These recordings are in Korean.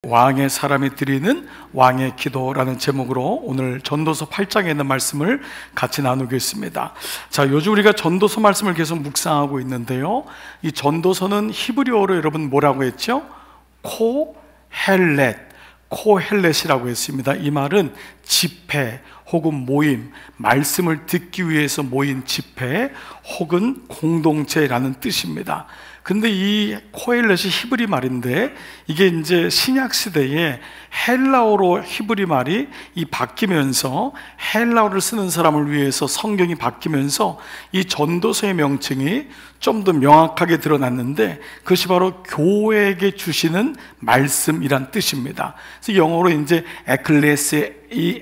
왕의 사람이 드리는 왕의 기도라는 제목으로 오늘 전도서 8장에 있는 말씀을 같이 나누겠습니다. 자, 요즘 우리가 전도서 말씀을 계속 묵상하고 있는데요, 이 전도서는 히브리어로 여러분 뭐라고 했죠? 코헬렛이라고 했습니다. 이 말은 집회 혹은 모임, 말씀을 듣기 위해서 모인 집회 혹은 공동체라는 뜻입니다. 근데 이 코헬렛이 히브리 말인데, 이게 이제 신약 시대에 헬라어로 히브리 말이 바뀌면서 헬라어를 쓰는 사람을 위해서 성경이 바뀌면서 이 전도서의 명칭이 좀 더 명확하게 드러났는데, 그것이 바로 교회에게 주시는 말씀이란 뜻입니다. 그래서 영어로 이제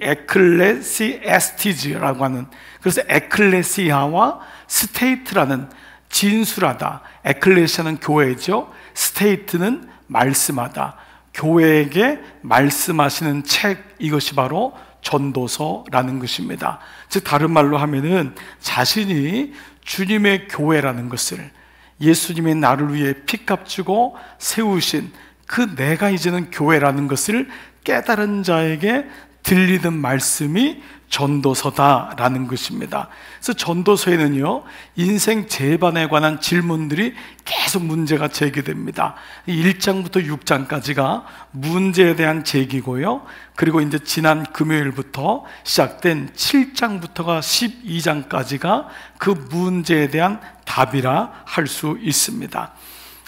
에클레시에스티즈라고 하는, 그래서 에클레시아와 스테이트라는, 진술하다, 에클레시아는 교회죠, 스테이트는 말씀하다, 교회에게 말씀하시는 책, 이것이 바로 전도서라는 것입니다. 즉 다른 말로 하면은 자신이 주님의 교회라는 것을, 예수님의 나를 위해 피값 주고 세우신 그 내가 이제는 교회라는 것을 깨달은 자에게 들리는 말씀이 전도서다라는 것입니다. 그래서 전도서에는요, 인생 재반에 관한 질문들이 계속 문제가 제기됩니다. 1장부터 6장까지가 문제에 대한 제기고요, 그리고 이제 지난 금요일부터 시작된 7장부터가 12장까지가 그 문제에 대한 답이라 할 수 있습니다.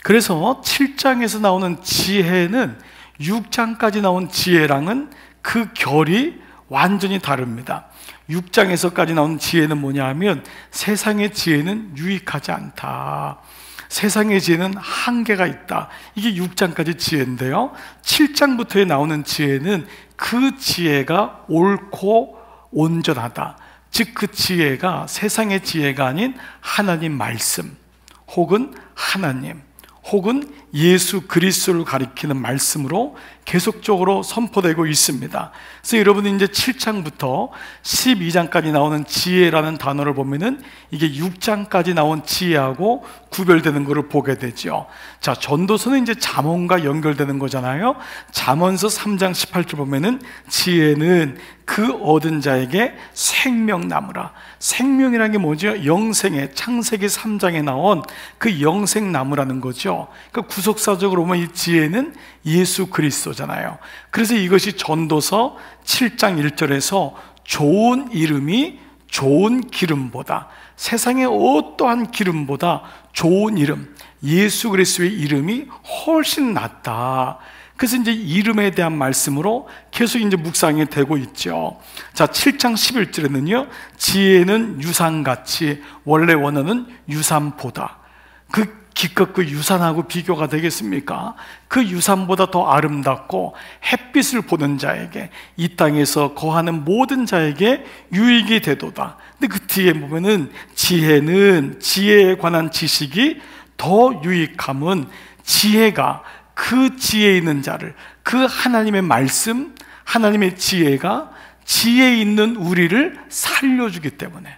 그래서 7장에서 나오는 지혜는 6장까지 나온 지혜랑은 그 결이 완전히 다릅니다. 6장에서까지 나온 지혜는 뭐냐 하면, 세상의 지혜는 유익하지 않다, 세상의 지혜는 한계가 있다, 이게 6장까지 지혜인데요, 7장부터에 나오는 지혜는 그 지혜가 옳고 온전하다, 즉 그 지혜가 세상의 지혜가 아닌 하나님 말씀 혹은 하나님 혹은 예수 그리스도를 가리키는 말씀으로 계속적으로 선포되고 있습니다. 그래서 여러분이 이제 7장부터 12장까지 나오는 지혜라는 단어를 보면은 이게 6장까지 나온 지혜하고 구별되는 것을 보게 되죠. 자, 전도서는 이제 잠언과 연결되는 거잖아요. 잠언서 3장 18절 보면은 지혜는 그 얻은 자에게 생명나무라. 생명이라는 게 뭐죠? 영생의, 창세기 3장에 나온 그 영생나무라는 거죠. 그러니까 구속사적으로 보면 이 지혜는 예수 그리스도잖아요. 그래서 이것이 전도서 7장 1절에서 좋은 이름이 좋은 기름보다, 세상의 어떠한 기름보다 좋은 이름, 예수 그리스도의 이름이 훨씬 낫다. 그래서 이제 이름에 대한 말씀으로 계속 이제 묵상이 되고 있죠. 자, 7장 11절에는요, 지혜는 유산같이, 원래 원어는 유산보다, 기껏 그 유산하고 비교가 되겠습니까? 그 유산보다 더 아름답고 햇빛을 보는 자에게, 이 땅에서 거하는 모든 자에게 유익이 되도다. 근데 그 뒤에 보면은 지혜는, 지혜에 관한 지식이 더 유익함은 지혜가, 그 지혜 있는 자를, 그 하나님의 말씀, 하나님의 지혜가 지혜 있는 우리를 살려주기 때문에.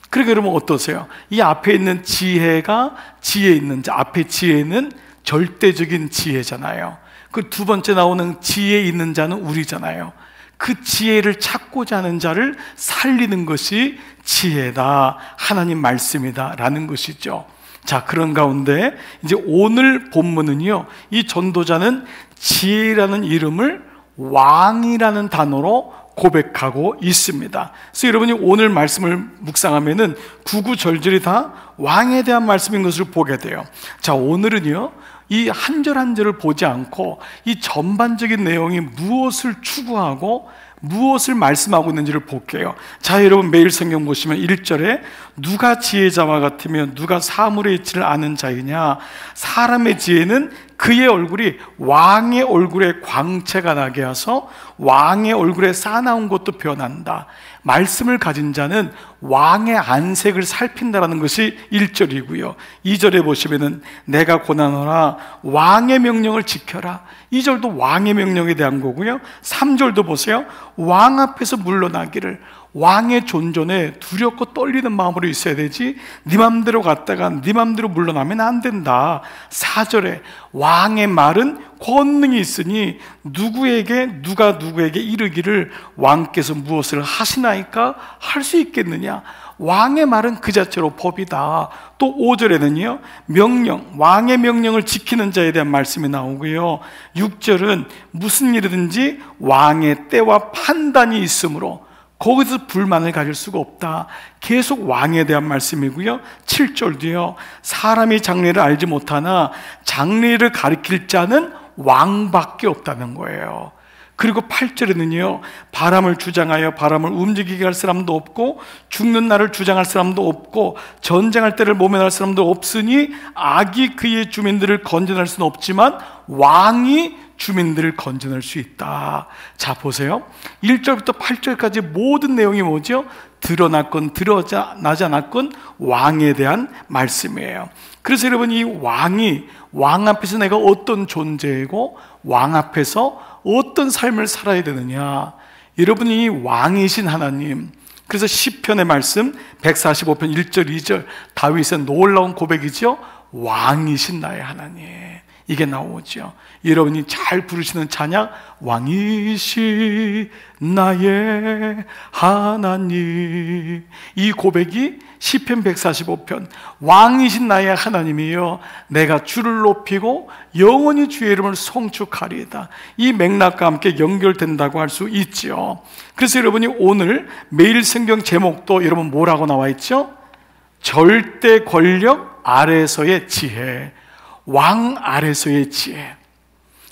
그러니까 여러분 어떠세요? 이 앞에 있는 지혜가 지혜 있는 자, 앞에 지혜는 절대적인 지혜잖아요. 그 두 번째 나오는 지혜 있는 자는 우리잖아요. 그 지혜를 찾고자 하는 자를 살리는 것이 지혜다, 하나님 말씀이다 라는 것이죠. 자, 그런 가운데 이제 오늘 본문은요, 이 전도자는 지혜라는 이름을 왕이라는 단어로 고백하고 있습니다. 그래서 여러분이 오늘 말씀을 묵상하면은 구구절절이 다 왕에 대한 말씀인 것을 보게 돼요. 자, 오늘은요, 이 한 절 한 절을 보지 않고 이 전반적인 내용이 무엇을 추구하고 무엇을 말씀하고 있는지를 볼게요. 자, 여러분 매일 성경 보시면 1절에 누가 지혜자와 같으면 누가 사물의 이치를 아는 자이냐, 사람의 지혜는 그의 얼굴이 왕의 얼굴에 광채가 나게 하서 왕의 얼굴에 싸나운 것도 변한다. 말씀을 가진 자는 왕의 안색을 살핀다라는 것이 1절이고요 2절에 보시면은 내가 고난하노라 왕의 명령을 지켜라. 2절도 왕의 명령에 대한 거고요 3절도 보세요. 왕 앞에서 물러나기를, 왕의 존전에 두렵고 떨리는 마음으로 있어야 되지, 네 맘대로 갔다가 네 맘대로 물러나면 안 된다. 4절에 왕의 말은 권능이 있으니 누가 누구에게 이르기를 왕께서 무엇을 하시나이까 할 수 있겠느냐. 왕의 말은 그 자체로 법이다. 또 5절에는요 명령, 왕의 명령을 지키는 자에 대한 말씀이 나오고요, 6절은 무슨 일이든지 왕의 때와 판단이 있으므로 거기서 불만을 가질 수가 없다. 계속 왕에 대한 말씀이고요, 7절도요 사람이 장래를 알지 못하나 장래를 가리킬 자는 왕밖에 없다는 거예요. 그리고 8절에는요 바람을 주장하여 바람을 움직이게 할 사람도 없고 죽는 날을 주장할 사람도 없고 전쟁할 때를 모면할 사람도 없으니 악이 그의 주민들을 건져낼 수는 없지만 왕이 주민들을 건져낼 수 있다. 자 보세요, 1절부터 8절까지 모든 내용이 뭐죠? 드러났건 드러나지 않았건 왕에 대한 말씀이에요. 그래서 여러분, 이 왕 앞에서 내가 어떤 존재이고 왕 앞에서 어떤 삶을 살아야 되느냐, 여러분이 왕이신 하나님, 그래서 시편의 말씀 145편 1절 2절 다윗의 놀라운 고백이죠. 왕이신 나의 하나님, 이게 나오죠. 여러분이 잘 부르시는 찬양, 왕이신 나의 하나님, 이 고백이 시편 145편 왕이신 나의 하나님이여 내가 주를 높이고 영원히 주의 이름을 송축하리이다. 이 맥락과 함께 연결된다고 할 수 있죠. 그래서 여러분이 오늘 매일 성경 제목도 여러분 뭐라고 나와 있죠? 절대 권력 아래서의 지혜, 왕 아래서의 지혜.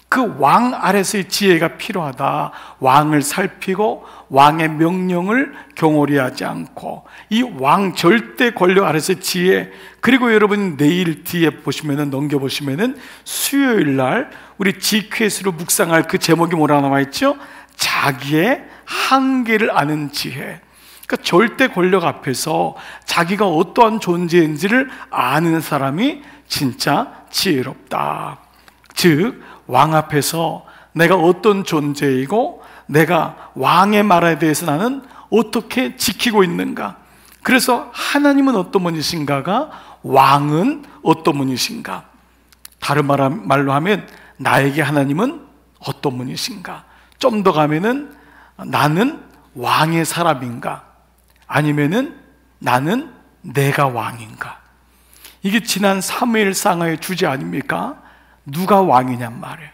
그 왕 아래서의 지혜가 필요하다. 왕을 살피고 왕의 명령을 경홀히 하지 않고, 이 왕 절대 권력 아래서의 지혜. 그리고 여러분 내일 뒤에 보시면은, 넘겨보시면은 수요일 날 우리 GQS로 묵상할 그 제목이 뭐라 나와 있죠? 자기의 한계를 아는 지혜. 그러니까 절대 권력 앞에서 자기가 어떠한 존재인지를 아는 사람이 진짜 지혜롭다. 즉 왕 앞에서 내가 어떤 존재이고 내가 왕의 말에 대해서 나는 어떻게 지키고 있는가. 그래서 하나님은 어떤 분이신가가, 왕은 어떤 분이신가. 다른 말로 하면 나에게 하나님은 어떤 분이신가. 좀 더 가면은 나는 왕의 사람인가, 아니면은 나는 내가 왕인가. 이게 지난 사무엘상의 주제 아닙니까? 누가 왕이냔 말이에요.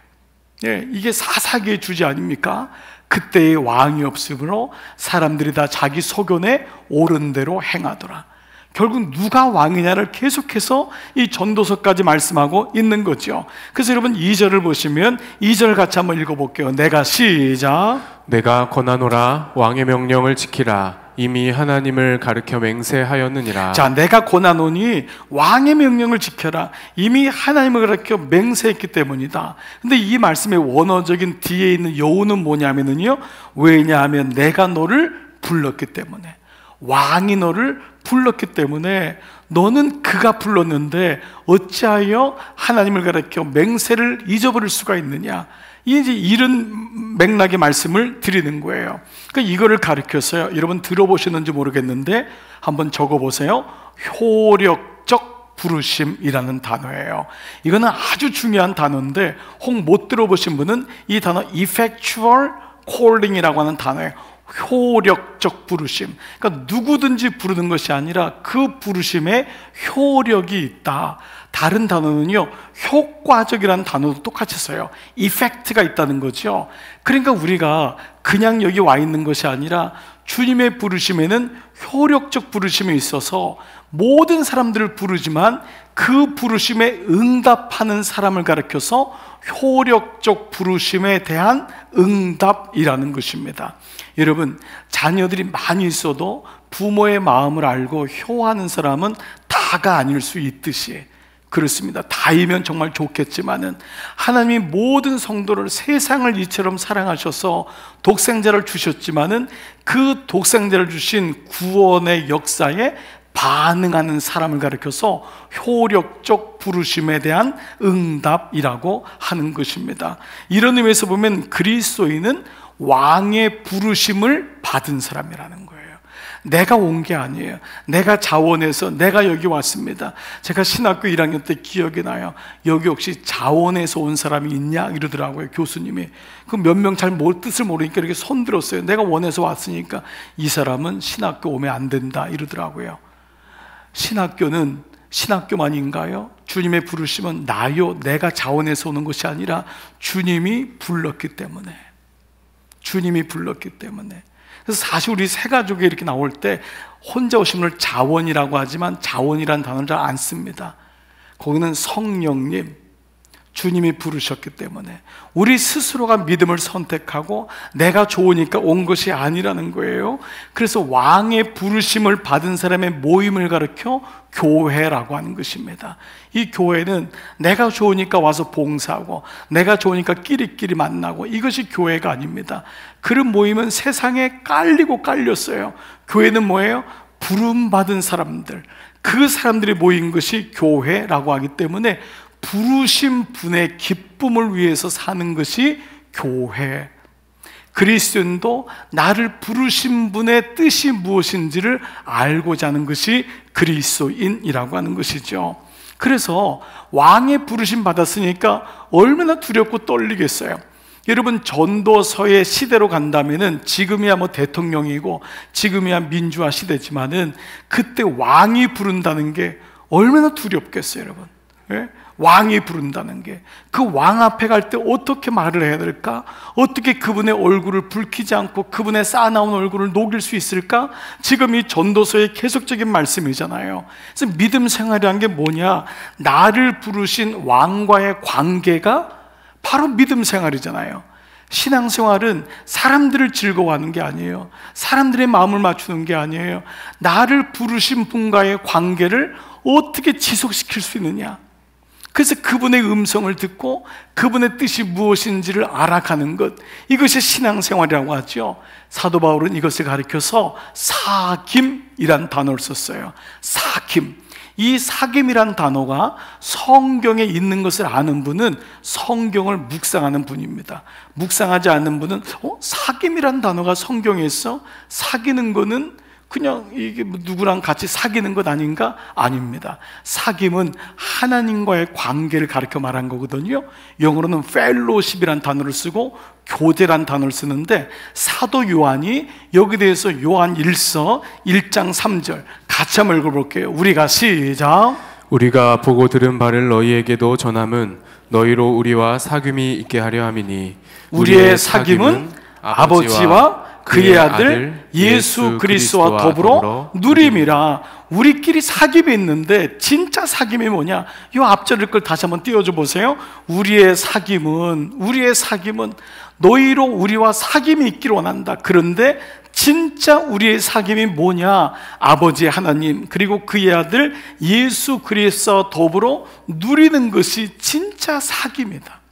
예, 이게 사사기의 주제 아닙니까? 그때의 왕이 없으므로 사람들이 다 자기 소견에 옳은 대로 행하더라. 결국 누가 왕이냐를 계속해서 이 전도서까지 말씀하고 있는 거죠. 그래서 여러분 2절을 보시면 2절 같이 한번 읽어볼게요. 내가 시작. 내가 권하노라 왕의 명령을 지키라 이미 하나님을 가르쳐 맹세하였느니라. 자, 내가 권하노니 왕의 명령을 지켜라. 이미 하나님을 가르쳐 맹세했기 때문이다. 근데 이 말씀의 원어적인 뒤에 있는 여우는 뭐냐면요, 왜냐하면 내가 너를 불렀기 때문에, 왕이 너를 불렀기 때문에, 너는 그가 불렀는데 어찌하여 하나님을 가르쳐 맹세를 잊어버릴 수가 있느냐. 이제 이런 맥락의 말씀을 드리는 거예요. 그러니까 이거를 가르쳐서요, 여러분 들어보셨는지 모르겠는데 한번 적어보세요. 효력적 부르심이라는 단어예요. 이거는 아주 중요한 단어인데 혹 못 들어보신 분은 이 단어 effectual calling이라고 하는 단어예요. 효력적 부르심. 그러니까 누구든지 부르는 것이 아니라 그 부르심에 효력이 있다. 다른 단어는요, 효과적이라는 단어도 똑같이 써요. 이펙트가 있다는 거죠. 그러니까 우리가 그냥 여기 와 있는 것이 아니라 주님의 부르심에는 효력적 부르심이 있어서 모든 사람들을 부르지만 그 부르심에 응답하는 사람을 가르쳐서 효력적 부르심에 대한 응답이라는 것입니다. 여러분, 자녀들이 많이 있어도 부모의 마음을 알고 효하는 사람은 다가 아닐 수 있듯이 그렇습니다. 다이면 정말 좋겠지만은 하나님이 모든 성도를 세상을 이처럼 사랑하셔서 독생자를 주셨지만은 그 독생자를 주신 구원의 역사에 반응하는 사람을 가리켜서 효력적 부르심에 대한 응답이라고 하는 것입니다. 이런 의미에서 보면 그리스도인은 왕의 부르심을 받은 사람이라는 거예요. 내가 온 게 아니에요. 내가 자원해서 내가 여기 왔습니다. 제가 신학교 1학년 때 기억이 나요. 여기 혹시 자원해서 온 사람이 있냐? 이러더라고요, 교수님이. 그 몇 명 잘 뜻을 모르니까 이렇게 손 들었어요. 내가 원해서 왔으니까 이 사람은 신학교 오면 안 된다 이러더라고요. 신학교는 신학교만인가요? 주님의 부르심은 나요, 내가 자원해서 오는 것이 아니라 주님이 불렀기 때문에, 주님이 불렀기 때문에. 그래서 사실 우리 세 가족이 이렇게 나올 때 혼자 오신 분을 자원이라고 하지만 자원이라는 단어를 잘 안 씁니다. 거기는 성령님, 주님이 부르셨기 때문에 우리 스스로가 믿음을 선택하고 내가 좋으니까 온 것이 아니라는 거예요. 그래서 왕의 부르심을 받은 사람의 모임을 가리켜 교회라고 하는 것입니다. 이 교회는 내가 좋으니까 와서 봉사하고 내가 좋으니까 끼리끼리 만나고 이것이 교회가 아닙니다. 그런 모임은 세상에 깔리고 깔렸어요. 교회는 뭐예요? 부름받은 사람들, 그 사람들이 모인 것이 교회라고 하기 때문에 부르신 분의 기쁨을 위해서 사는 것이 교회. 그리스도인도 나를 부르신 분의 뜻이 무엇인지를 알고자 하는 것이 그리스도인이라고 하는 것이죠. 그래서 왕의 부르심 받았으니까 얼마나 두렵고 떨리겠어요. 여러분, 전도서의 시대로 간다면은 지금이야 뭐 대통령이고 지금이야 민주화 시대지만은 그때 왕이 부른다는 게 얼마나 두렵겠어요, 여러분. 예? 왕이 부른다는 게, 그 왕 앞에 갈 때 어떻게 말을 해야 될까? 어떻게 그분의 얼굴을 붉히지 않고 그분의 쌓아나온 얼굴을 녹일 수 있을까? 지금 이 전도서의 계속적인 말씀이잖아요. 그래서 믿음 생활이란 게 뭐냐? 나를 부르신 왕과의 관계가 바로 믿음 생활이잖아요. 신앙생활은 사람들을 즐거워하는 게 아니에요. 사람들의 마음을 맞추는 게 아니에요. 나를 부르신 분과의 관계를 어떻게 지속시킬 수 있느냐? 그래서 그분의 음성을 듣고 그분의 뜻이 무엇인지를 알아가는 것, 이것이 신앙생활이라고 하죠. 사도 바울은 이것을 가리켜서 사김이란 단어를 썼어요. 사김. 이 사김이란 단어가 성경에 있는 것을 아는 분은 성경을 묵상하는 분입니다. 묵상하지 않는 분은 사김이란 단어가 성경에 있어? 사귀는 거는 그냥 이게 누구랑 같이 사귀는 것 아닌가? 아닙니다. 사귐은 하나님과의 관계를 가르쳐 말한 거거든요. 영어로는 fellowship이란 단어를 쓰고 교제란 단어를 쓰는데, 사도 요한이 여기 대해서 요한 1서 1장 3절 같이 한번 읽어볼게요. 우리가 시작. 우리가 보고 들은 바를 너희에게도 전함은 너희로 우리와 사귐이 있게 하려 함이니, 우리의 사귐은 아버지와 그의 아들 예수 그리스도와 더불어 누림이라. 우리끼리 사귐이 있는데 진짜 사귐이 뭐냐? 이 앞절 걸 다시 한번 띄워줘 보세요. 우리의 사귐은 너희로 우리와 사귐이 있기를 원한다. 그런데 진짜 우리의 사귐이 뭐냐? 아버지 하나님 그리고 그의 아들 예수 그리스도와 더불어 누리는 것이 진짜 사귐이다.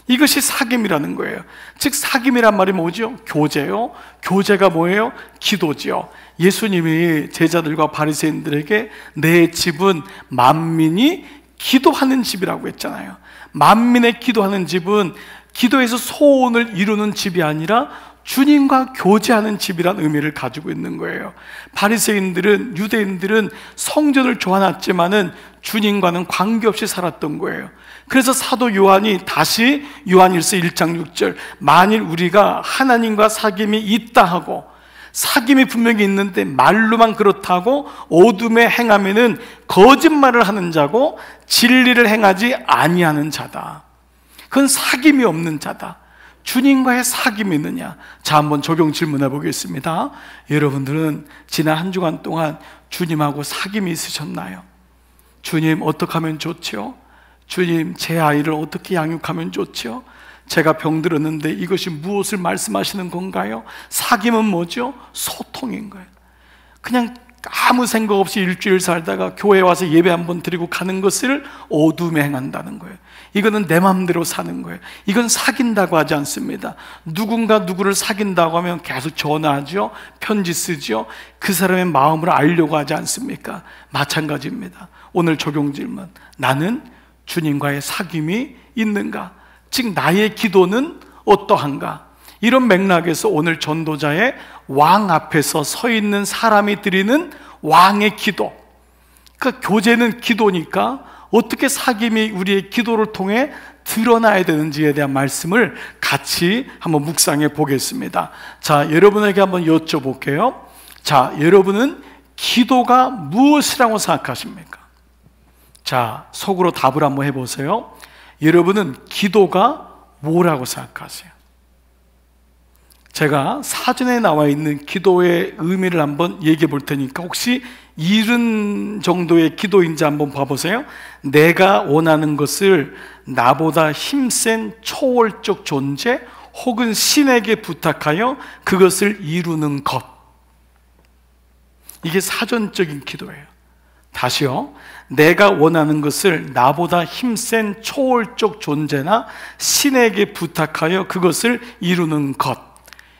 이것이 사귐이라는 거예요. 즉 사귐이란 말이 뭐죠? 교제요. 교제가 뭐예요? 기도죠. 예수님이 제자들과 바리새인들에게 내 집은 만민이 기도하는 집이라고 했잖아요. 만민의 기도하는 집은 기도에서 소원을 이루는 집이 아니라 주님과 교제하는 집이란 의미를 가지고 있는 거예요. 바리새인들은, 유대인들은 성전을 좋아놨지만은 주님과는 관계없이 살았던 거예요. 그래서 사도 요한이 다시 요한일서 1장 6절 만일 우리가 하나님과 사귐이 있다 하고, 사귐이 분명히 있는데 말로만 그렇다고 어둠에 행하면은 거짓말을 하는 자고 진리를 행하지 아니하는 자다. 그건 사귐이 없는 자다. 주님과의 사귐이 있느냐? 자, 한번 적용 질문해 보겠습니다. 여러분들은 지난 한 주간 동안 주님하고 사귐이 있으셨나요? 주님 어떻게 하면 좋죠? 주님 제 아이를 어떻게 양육하면 좋죠? 제가 병들었는데 이것이 무엇을 말씀하시는 건가요? 사귐은 뭐죠? 소통인 거예요. 그냥 아무 생각 없이 일주일 살다가 교회 와서 예배 한번 드리고 가는 것을 어둠에 행한다는 거예요. 이거는 내 마음대로 사는 거예요. 이건 사귄다고 하지 않습니다. 누군가 누구를 사귄다고 하면 계속 전화하죠, 편지 쓰죠. 그 사람의 마음을 알려고 하지 않습니까? 마찬가지입니다. 오늘 적용 질문, 나는 주님과의 사귐이 있는가? 즉 나의 기도는 어떠한가? 이런 맥락에서 오늘 전도자의 왕 앞에서 서 있는 사람이 드리는 왕의 기도, 그러니까 교제는 기도니까 어떻게 사귐이 우리의 기도를 통해 드러나야 되는지에 대한 말씀을 같이 한번 묵상해 보겠습니다. 자, 여러분에게 한번 여쭤볼게요. 자, 여러분은 기도가 무엇이라고 생각하십니까? 자, 속으로 답을 한번 해보세요. 여러분은 기도가 뭐라고 생각하세요? 제가 사전에 나와 있는 기도의 의미를 한번 얘기해 볼 테니까 혹시 이런 정도의 기도인지 한번 봐보세요. 내가 원하는 것을 나보다 힘센 초월적 존재 혹은 신에게 부탁하여 그것을 이루는 것, 이게 사전적인 기도예요. 다시요. 내가 원하는 것을 나보다 힘센 초월적 존재나 신에게 부탁하여 그것을 이루는 것,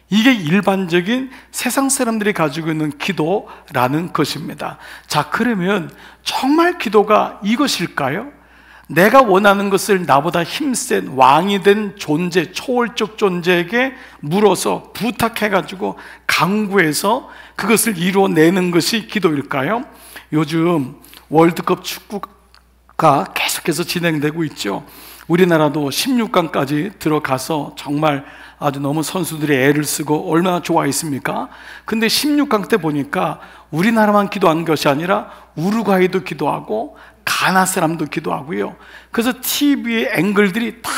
이게 일반적인 세상 사람들이 가지고 있는 기도라는 것입니다. 자, 그러면 정말 기도가 이것일까요? 내가 원하는 것을 나보다 힘센 왕이 된 존재, 초월적 존재에게 물어서 부탁해가지고 강구해서 그것을 이루어내는 것이 기도일까요? 요즘 월드컵 축구가 계속해서 진행되고 있죠. 우리나라도 16강까지 들어가서 정말 아주 너무 선수들이 애를 쓰고 얼마나 좋아했습니까? 근데 16강 때 보니까 우리나라만 기도한 것이 아니라 우루과이도 기도하고 가나 사람도 기도하고요. 그래서 TV의 앵글들이 다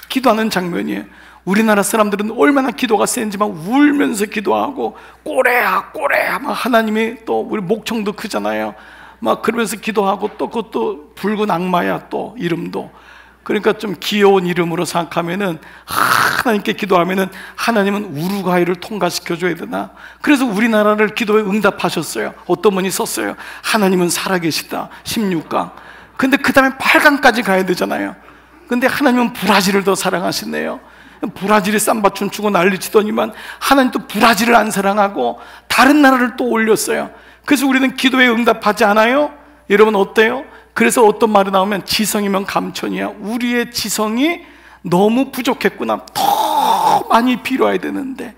기도하는 장면이에요. 우리나라 사람들은 얼마나 기도가 센지 막 울면서 기도하고 꼬레야 꼬레야 막 하나님이 또 우리 목청도 크잖아요. 막 그러면서 기도하고 또 그것도 붉은 악마야 또 이름도. 그러니까 좀 귀여운 이름으로 생각하면은 하나님께 기도하면은 하나님은 우루과이를 통과시켜줘야 되나? 그래서 우리나라를 기도에 응답하셨어요. 어떤 분이 썼어요. 하나님은 살아계시다 16강. 근데 그 다음에 8강까지 가야 되잖아요. 근데 하나님은 브라질을 더 사랑하시네요. 브라질이 삼바춤 추고 난리치더니만 하나님 또 브라질을 안 사랑하고 다른 나라를 또 올렸어요. 그래서 우리는 기도에 응답하지 않아요? 여러분 어때요? 그래서 어떤 말이 나오면 지성이면 감천이야. 우리의 지성이 너무 부족했구나. 더 많이 빌어야 되는데,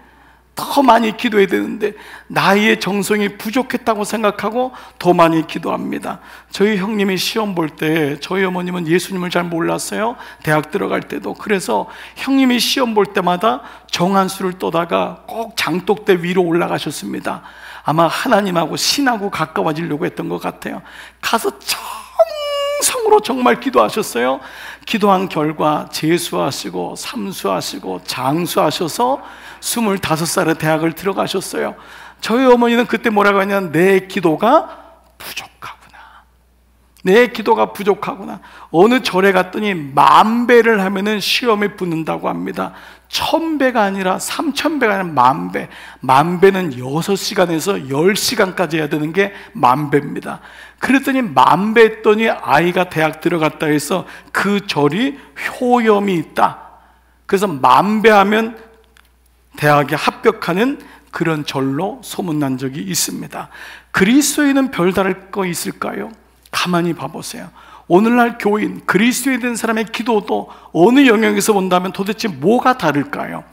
더 많이 기도해야 되는데 나의 정성이 부족했다고 생각하고 더 많이 기도합니다. 저희 형님이 시험 볼 때 저희 어머님은 예수님을 잘 몰랐어요. 대학 들어갈 때도. 그래서 형님이 시험 볼 때마다 정한수를 떠다가 꼭 장독대 위로 올라가셨습니다. 아마 하나님하고 신하고 가까워지려고 했던 것 같아요. 가서 정성으로 정말 기도하셨어요. 기도한 결과 재수하시고 삼수하시고 장수하셔서 25살에 대학을 들어가셨어요. 저희 어머니는 그때 뭐라고 하냐면 내 기도가 부족하구나. 내 기도가 부족하구나. 어느 절에 갔더니 10,000배를 하면은 시험에 붙는다고 합니다. 1,000배가 아니라 3,000배가 아니라 10,000배. 10,000배는 6시간에서 10시간까지 해야 되는 게 10,000배입니다. 그랬더니 10,000배 했더니 아이가 대학 들어갔다 해서 그 절이 효염이 있다. 그래서 10,000배 하면 대학에 합격하는 그런 절로 소문난 적이 있습니다. 그리스도인은 별다를 거 있을까요? 가만히 봐보세요. 오늘날 교인, 그리스도에 된 사람의 기도도 어느 영역에서 본다면 도대체 뭐가 다를까요?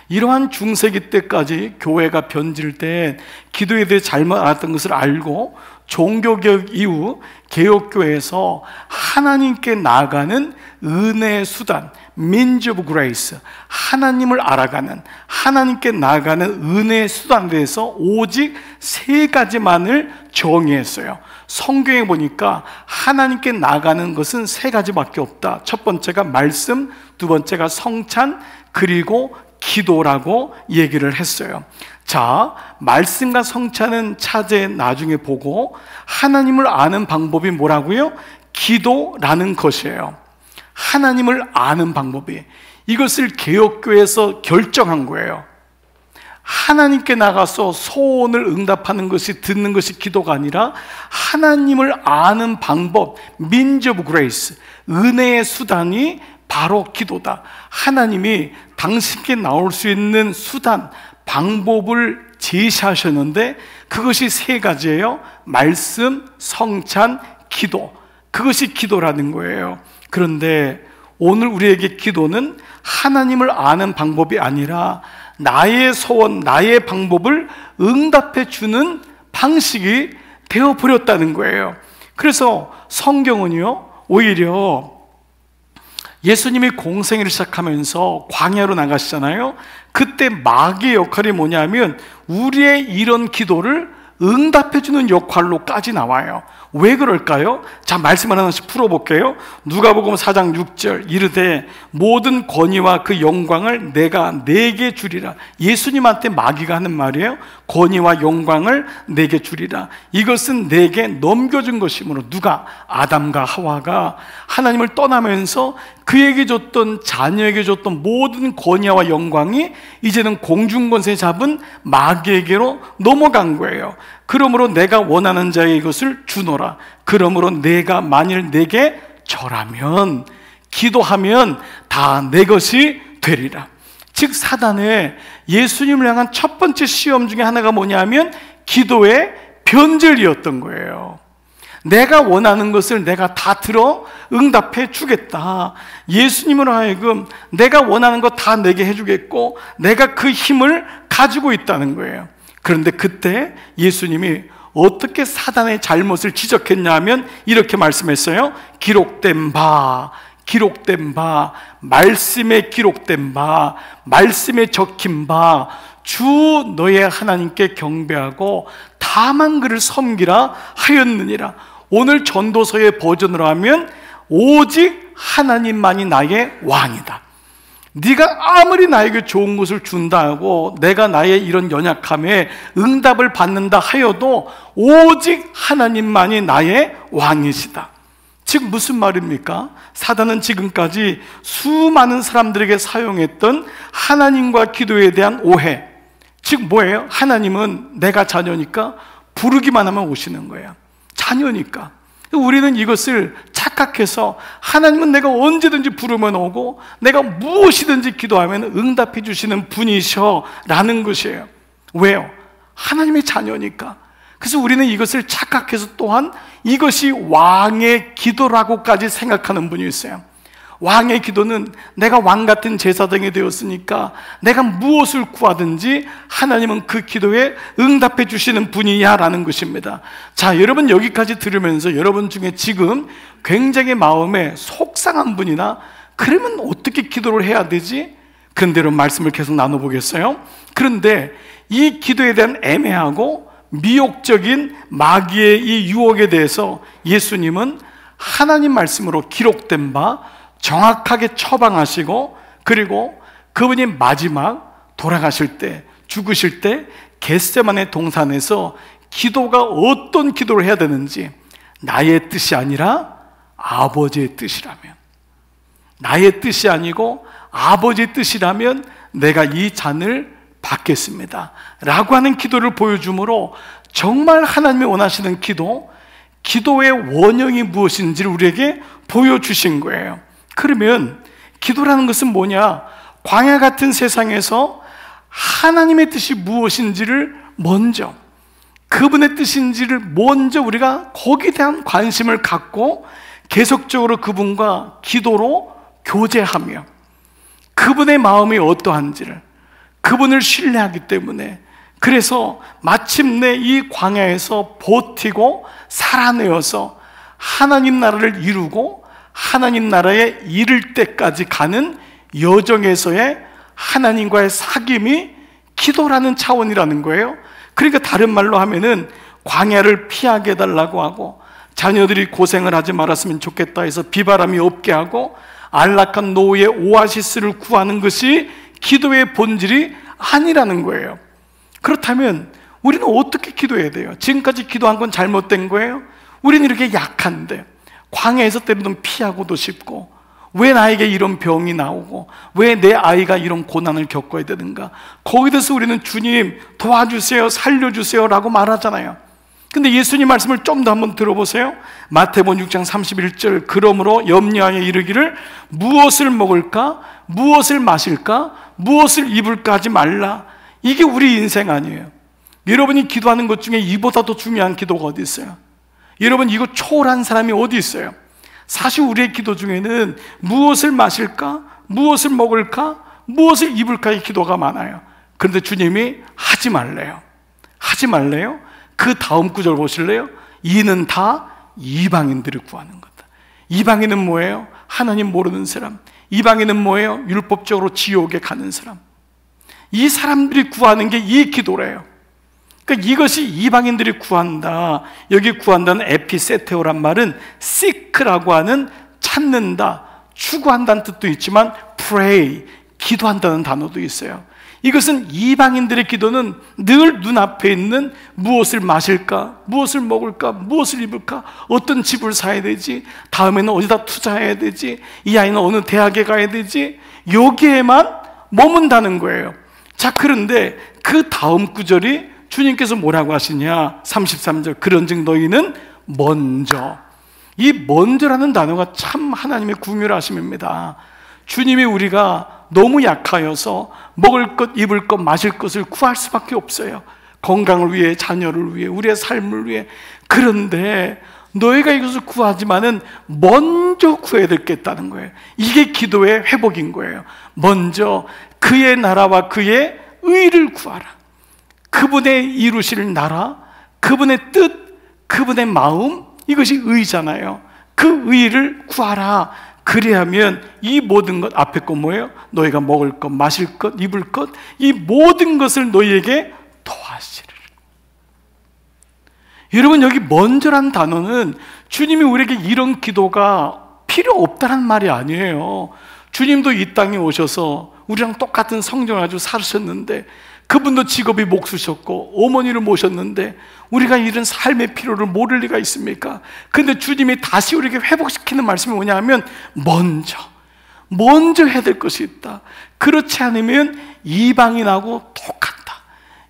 이러한 중세기 때까지 교회가 변질 때 기도에 대해 잘못 알았던 것을 알고 종교개혁 이후 개혁교회에서 하나님께 나아가는 은혜의 수단, means of grace, 하나님을 알아가는, 하나님께 나아가는 은혜의 수단에 대해서 오직 3가지만을 정의했어요. 성경에 보니까 하나님께 나아가는 것은 3가지밖에 없다. 첫 번째가 말씀, 두 번째가 성찬, 그리고 기도라고 얘기를 했어요. 자, 말씀과 성찬은 차제 나중에 보고 하나님을 아는 방법이 뭐라고요? 기도라는 것이에요. 하나님을 아는 방법이, 이것을 개혁교회에서 결정한 거예요. 하나님께 나가서 소원을 응답하는 것이, 듣는 것이 기도가 아니라 하나님을 아는 방법, means of grace, 은혜의 수단이 바로 기도다. 하나님이 당신께 나올 수 있는 수단, 방법을 제시하셨는데 그것이 3가지예요. 말씀, 성찬, 기도. 그것이 기도라는 거예요. 그런데 오늘 우리에게 기도는 하나님을 아는 방법이 아니라 나의 소원, 나의 방법을 응답해 주는 방식이 되어버렸다는 거예요. 그래서 성경은요, 오히려 예수님이 공생애를 시작하면서 광야로 나가시잖아요. 그때 마귀의 역할이 뭐냐면 우리의 이런 기도를 응답해주는 역할로까지 나와요. 왜 그럴까요? 자, 말씀을 하나씩 풀어볼게요. 누가복음 4장 6절 이르되 모든 권위와 그 영광을 내가 네게 주리라. 예수님한테 마귀가 하는 말이에요. 권위와 영광을 네게 주리라. 이것은 내게 넘겨준 것이므로, 누가? 아담과 하와가 하나님을 떠나면서 그에게 줬던, 자녀에게 줬던 모든 권위와 영광이 이제는 공중권세 잡은 마귀에게로 넘어간 거예요. 그러므로 내가 원하는 자에게 이것을 주노라. 그러므로 내가 만일 내게 절하면, 기도하면 다 내 것이 되리라. 즉 사단의 예수님을 향한 첫 번째 시험 중에 하나가 뭐냐면 기도의 변절이었던 거예요. 내가 원하는 것을 내가 다 들어 응답해 주겠다. 예수님으로 하여금 내가 원하는 거 다 내게 해주겠고 내가 그 힘을 가지고 있다는 거예요. 그런데 그때 예수님이 어떻게 사단의 잘못을 지적했냐 하면 이렇게 말씀했어요. 기록된 바, 기록된 바, 말씀에 기록된 바, 말씀에 적힌 바, 주 너의 하나님께 경배하고 다만 그를 섬기라 하였느니라. 오늘 전도서의 버전으로 하면 오직 하나님만이 나의 왕이다. 네가 아무리 나에게 좋은 것을 준다 하고 내가 나의 이런 연약함에 응답을 받는다 하여도 오직 하나님만이 나의 왕이시다. 즉 무슨 말입니까? 사단은 지금까지 수많은 사람들에게 사용했던 하나님과 기도에 대한 오해, 즉 뭐예요? 하나님은 내가 자녀니까 부르기만 하면 오시는 거예요. 자녀니까. 우리는 이것을 착각해서 하나님은 내가 언제든지 부르면 오고 내가 무엇이든지 기도하면 응답해 주시는 분이셔 라는 것이에요. 왜요? 하나님의 자녀니까. 그래서 우리는 이것을 착각해서 또한 이것이 왕의 기도라고까지 생각하는 분이 있어요. 왕의 기도는 내가 왕 같은 제사장이 되었으니까 내가 무엇을 구하든지 하나님은 그 기도에 응답해 주시는 분이야 라는 것입니다. 자, 여러분 여기까지 들으면서 여러분 중에 지금 굉장히 마음에 속상한 분이나 그러면 어떻게 기도를 해야 되지? 그런 대로 말씀을 계속 나눠보겠어요. 그런데 이 기도에 대한 애매하고 미혹적인 마귀의 이 유혹에 대해서 예수님은 하나님 말씀으로 기록된 바 정확하게 처방하시고, 그리고 그분이 마지막 돌아가실 때, 죽으실 때 겟세마네 동산에서 기도가 어떤 기도를 해야 되는지, 나의 뜻이 아니라 아버지의 뜻이라면, 나의 뜻이 아니고 아버지의 뜻이라면 내가 이 잔을 받겠습니다 라고 하는 기도를 보여주므로 정말 하나님이 원하시는 기도, 기도의 원형이 무엇인지를 우리에게 보여주신 거예요. 그러면 기도라는 것은 뭐냐? 광야 같은 세상에서 하나님의 뜻이 무엇인지를 먼저, 그분의 뜻인지를 먼저 우리가 거기에 대한 관심을 갖고 계속적으로 그분과 기도로 교제하며 그분의 마음이 어떠한지를, 그분을 신뢰하기 때문에, 그래서 마침내 이 광야에서 버티고 살아내어서 하나님 나라를 이루고 하나님 나라에 이를 때까지 가는 여정에서의 하나님과의 사귐이 기도라는 차원이라는 거예요. 그러니까 다른 말로 하면은 광야를 피하게 해달라고 하고, 자녀들이 고생을 하지 말았으면 좋겠다 해서 비바람이 없게 하고, 안락한 노후의 오아시스를 구하는 것이 기도의 본질이 아니라는 거예요. 그렇다면 우리는 어떻게 기도해야 돼요? 지금까지 기도한 건 잘못된 거예요? 우리는 이렇게 약한데, 광야에서 때로는 피하고도 싶고, 왜 나에게 이런 병이 나오고 왜 내 아이가 이런 고난을 겪어야 되는가? 거기에 대해서 우리는 주님 도와주세요, 살려주세요 라고 말하잖아요. 근데 예수님 말씀을 좀 더 한번 들어보세요. 마태복음 6장 31절, 그러므로 염려하여 이르기를 무엇을 먹을까, 무엇을 마실까, 무엇을 입을까 하지 말라. 이게 우리 인생 아니에요. 여러분이 기도하는 것 중에 이보다 더 중요한 기도가 어디 있어요? 여러분, 이거 초월한 사람이 어디 있어요? 사실 우리의 기도 중에는 무엇을 마실까, 무엇을 먹을까, 무엇을 입을까의 기도가 많아요. 그런데 주님이 하지 말래요. 하지 말래요? 그 다음 구절 보실래요? 이는 다 이방인들을 구하는 거다. 이방인은 뭐예요? 하나님 모르는 사람. 이방인은 뭐예요? 율법적으로 지옥에 가는 사람. 이 사람들이 구하는 게 이 기도래요. 그러니까 이것이 이방인들이 구한다. 여기 구한다는 에피세테오란 말은 seek라고 하는 찾는다, 추구한다는 뜻도 있지만 pray, 기도한다는 단어도 있어요. 이것은 이방인들의 기도는 늘 눈앞에 있는 무엇을 마실까, 무엇을 먹을까, 무엇을 입을까, 어떤 집을 사야 되지, 다음에는 어디다 투자해야 되지, 이 아이는 어느 대학에 가야 되지, 여기에만 머문다는 거예요. 자, 그런데 그 다음 구절이 주님께서 뭐라고 하시냐? 33절, 그런즉 너희는 먼저. 이 먼저라는 단어가 참 하나님의 궁유하심입니다. 주님이 우리가 너무 약하여서 먹을 것, 입을 것, 마실 것을 구할 수밖에 없어요. 건강을 위해, 자녀를 위해, 우리의 삶을 위해. 그런데 너희가 이것을 구하지만은 먼저 구해야 되겠다는 거예요. 이게 기도의 회복인 거예요. 먼저 그의 나라와 그의 의를 구하라. 그분의 이루실 나라, 그분의 뜻, 그분의 마음, 이것이 의잖아요. 그 의를 구하라. 그래야면 이 모든 것, 앞에 거 뭐예요? 너희가 먹을 것, 마실 것, 입을 것, 이 모든 것을 너희에게 더하시리라. 여러분, 여기 먼저란 단어는 주님이 우리에게 이런 기도가 필요 없다는 말이 아니에요. 주님도 이 땅에 오셔서 우리랑 똑같은 성경을 가지고 사셨는데, 그분도 직업이 목수셨고 어머니를 모셨는데 우리가 이런 삶의 필요를 모를 리가 있습니까? 근데 주님이 다시 우리에게 회복시키는 말씀이 뭐냐면 먼저 해야 될 것이 있다. 그렇지 않으면 이방인하고 똑같다.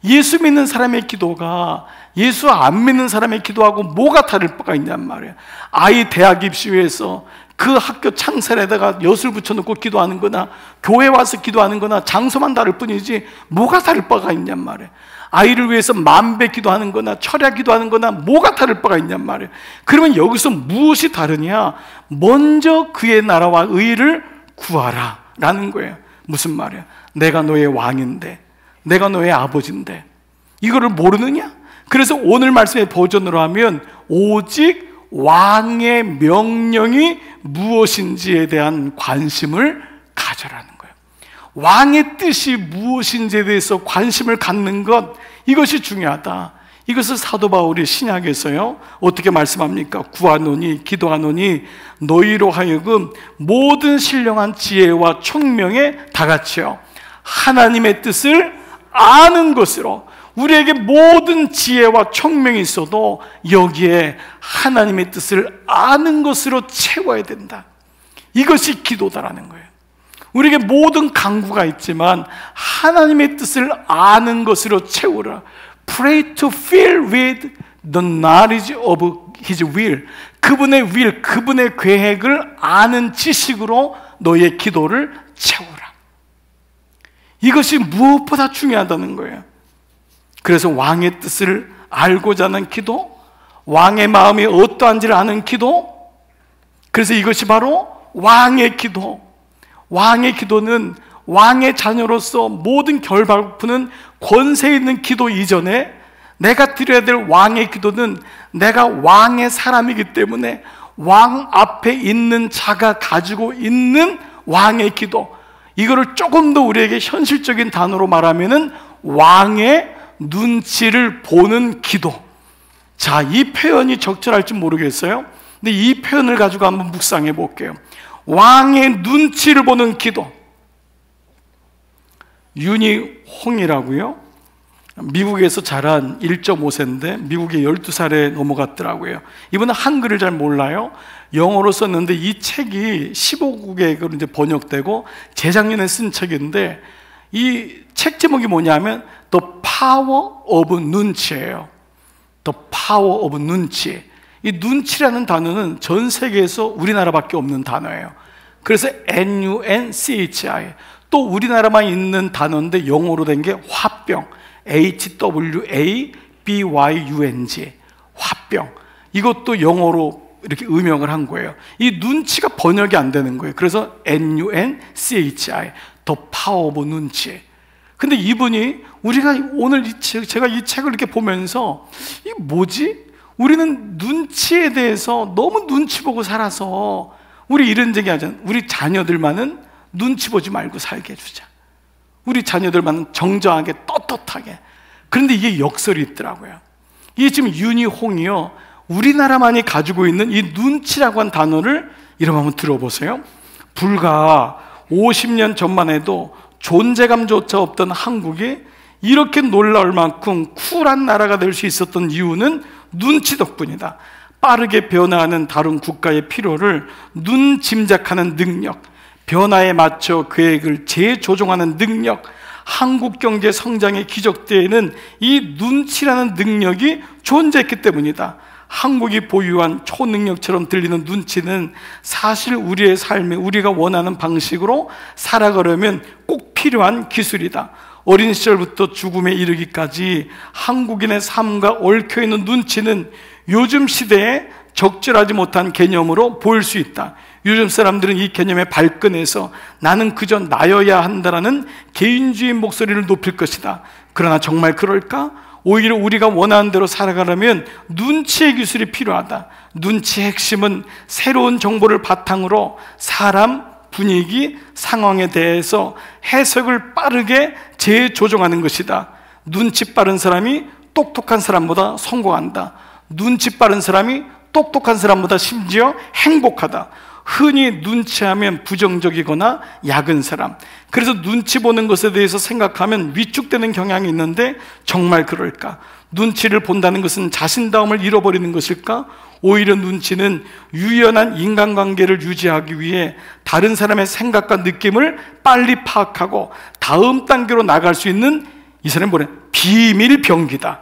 예수 믿는 사람의 기도가 예수 안 믿는 사람의 기도하고 뭐가 다를 바가 있냔 말이에요. 아이 대학 입시위해서 그 학교 창살에다가 엿을 붙여놓고 기도하는 거나 교회 와서 기도하는 거나 장소만 다를 뿐이지 뭐가 다를 바가 있냔 말이에요. 아이를 위해서 만배 기도하는 거나 철야 기도하는 거나 뭐가 다를 바가 있냔 말이에요. 그러면 여기서 무엇이 다르냐? 먼저 그의 나라와 의를 구하라 라는 거예요. 무슨 말이야? 내가 너의 왕인데, 내가 너의 아버지인데 이거를 모르느냐? 그래서 오늘 말씀의 버전으로 하면 오직 왕의 명령이 무엇인지에 대한 관심을 가져라는 거예요. 왕의 뜻이 무엇인지에 대해서 관심을 갖는 것, 이것이 중요하다. 이것을 사도 바울이 신약에서요 어떻게 말씀합니까? 구하노니 기도하노니 너희로 하여금 모든 신령한 지혜와 총명에 다같이요 하나님의 뜻을 아는 것으로. 우리에게 모든 지혜와 총명이 있어도 여기에 하나님의 뜻을 아는 것으로 채워야 된다. 이것이 기도다라는 거예요. 우리에게 모든 강구가 있지만 하나님의 뜻을 아는 것으로 채우라. Pray to fill with the knowledge of His will. 그분의 will, 그분의 계획을 아는 지식으로 너의 기도를 채우라. 이것이 무엇보다 중요하다는 거예요. 그래서 왕의 뜻을 알고자 하는 기도, 왕의 마음이 어떠한지를 아는 기도, 그래서 이것이 바로 왕의 기도. 왕의 기도는 왕의 자녀로서 모든 결박푸는 권세 있는 기도 이전에 내가 드려야 될 왕의 기도는 내가 왕의 사람이기 때문에 왕 앞에 있는 자가 가지고 있는 왕의 기도, 이거를 조금 더 우리에게 현실적인 단어로 말하면은 왕의 눈치를 보는 기도. 자, 이 표현이 적절할지 모르겠어요. 근데 이 표현을 가지고 한번 묵상해 볼게요. 왕의 눈치를 보는 기도. 윤희홍이라고요. 미국에서 자란 1.5세인데 미국에 12살에 넘어갔더라고요. 이분은 한글을 잘 몰라요. 영어로 썼는데 이 책이 15국에 이제 번역되고 재작년에 쓴 책인데 이 책 제목이 뭐냐면 The Power of 눈치예요. The Power of 눈치. 이 눈치라는 단어는 전 세계에서 우리나라밖에 없는 단어예요. 그래서 NUNCHI. 또 우리나라만 있는 단어인데 영어로 된 게 화병. HWABYUNG. 화병. 이것도 영어로 이렇게 음역을 한 거예요. 이 눈치가 번역이 안 되는 거예요. 그래서 NUNCHI. The Power of 눈치. 근데 이분이 우리가 오늘 제가 이 책을 이렇게 보면서 이게 뭐지? 우리는 눈치에 대해서 너무 눈치 보고 살아서 우리 이런 얘기 하잖아요. 우리 자녀들만은 눈치 보지 말고 살게 해주자. 우리 자녀들만은 정정하게 떳떳하게. 그런데 이게 역설이 있더라고요. 이게 지금 윤희홍이요, 우리나라만이 가지고 있는 이 눈치라고 한 단어를 이름 한번 들어보세요. 불과 50년 전만 해도 존재감조차 없던 한국이 이렇게 놀라울 만큼 쿨한 나라가 될 수 있었던 이유는 눈치 덕분이다. 빠르게 변화하는 다른 국가의 필요를 눈 짐작하는 능력, 변화에 맞춰 계획을 재조정하는 능력, 한국 경제 성장의 기적대에는 이 눈치라는 능력이 존재했기 때문이다. 한국이 보유한 초능력처럼 들리는 눈치는 사실 우리의 삶에 우리가 원하는 방식으로 살아가려면 꼭 필요한 기술이다. 어린 시절부터 죽음에 이르기까지 한국인의 삶과 얽혀있는 눈치는 요즘 시대에 적절하지 못한 개념으로 보일 수 있다. 요즘 사람들은 이 개념에 발끈해서 나는 그저 나여야 한다라는 개인주의 목소리를 높일 것이다. 그러나 정말 그럴까? 오히려 우리가 원하는 대로 살아가려면 눈치의 기술이 필요하다. 눈치의 핵심은 새로운 정보를 바탕으로 사람, 분위기, 상황에 대해서 해석을 빠르게 재조정하는 것이다. 눈치 빠른 사람이 똑똑한 사람보다 성공한다. 눈치 빠른 사람이 똑똑한 사람보다 심지어 행복하다. 흔히 눈치하면 부정적이거나 약은 사람, 그래서 눈치 보는 것에 대해서 생각하면 위축되는 경향이 있는데 정말 그럴까? 눈치를 본다는 것은 자신다움을 잃어버리는 것일까? 오히려 눈치는 유연한 인간관계를 유지하기 위해 다른 사람의 생각과 느낌을 빨리 파악하고 다음 단계로 나갈 수 있는, 이 사람이 뭐래? 비밀병기다.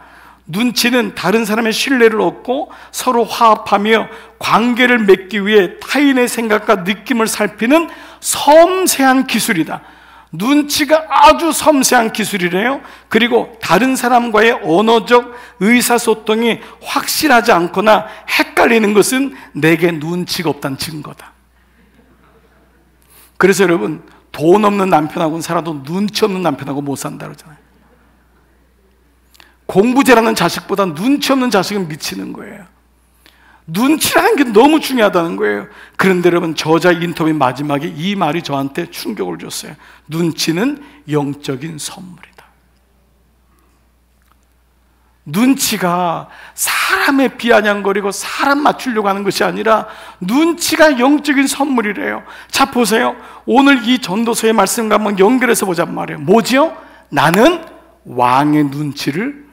눈치는 다른 사람의 신뢰를 얻고 서로 화합하며 관계를 맺기 위해 타인의 생각과 느낌을 살피는 섬세한 기술이다. 눈치가 아주 섬세한 기술이래요. 그리고 다른 사람과의 언어적 의사소통이 확실하지 않거나 헷갈리는 것은 내게 눈치가 없다는 증거다. 그래서 여러분, 돈 없는 남편하고는 살아도 눈치 없는 남편하고 못 산다 그러잖아요. 공부 잘하는 자식보다 눈치 없는 자식은 미치는 거예요. 눈치라는 게 너무 중요하다는 거예요. 그런데 여러분, 저자 인터뷰 마지막에 이 말이 저한테 충격을 줬어요. 눈치는 영적인 선물이다. 눈치가 사람의 비아냥거리고 사람 맞추려고 하는 것이 아니라 눈치가 영적인 선물이래요. 자, 보세요. 오늘 이 전도서의 말씀과 한번 연결해서 보자는 말이에요. 뭐지요? 나는 왕의 눈치를